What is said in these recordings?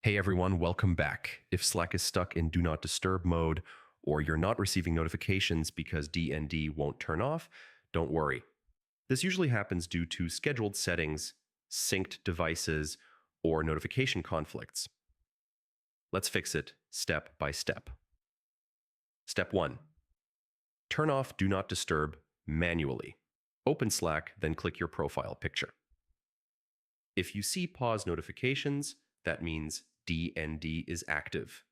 Hey everyone, welcome back. If Slack is stuck in Do Not Disturb mode, or you're not receiving notifications because DND won't turn off, don't worry. This usually happens due to scheduled settings, synced devices, or notification conflicts. Let's fix it step by step. Step 1. Turn off Do Not Disturb manually. Open Slack, then click your profile picture. If you see pause notifications, that means DND is active.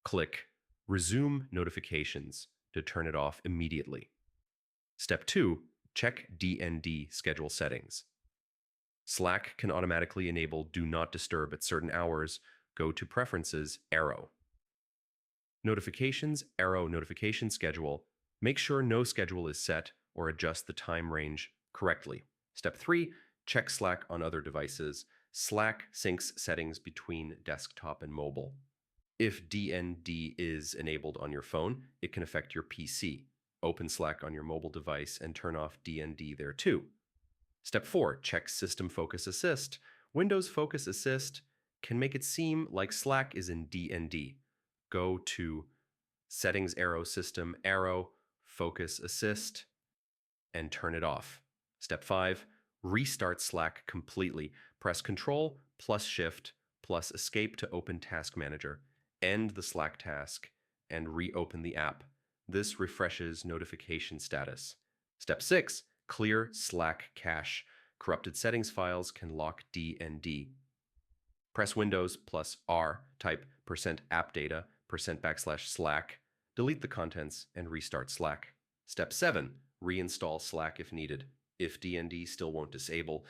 Click Resume Notifications to turn it off immediately. Step 2. Check DND schedule settings. Slack can automatically enable Do Not Disturb at certain hours. Go to Preferences, arrow. Notifications, arrow Notification Schedule. Make sure no schedule is set or adjust the time range correctly. Step 3. Check Slack on other devices. Slack syncs settings between desktop and mobile. If DND is enabled on your phone, it can affect your PC. Open Slack on your mobile device and turn off DND there too. Step 4. Check System Focus Assist. Windows Focus Assist can make it seem like Slack is in DND. Go to Settings arrow System arrow Focus Assist and turn it off. Step 5. Restart Slack completely. Press Control plus Shift plus Escape to open Task Manager. End the Slack task and reopen the app. This refreshes notification status. Step 6. Clear Slack cache. Corrupted settings files can lock DND. Press Windows plus R, type %appdata, %/Slack, delete the contents, and restart Slack. Step 7. Reinstall Slack if needed. If DND still won't disable,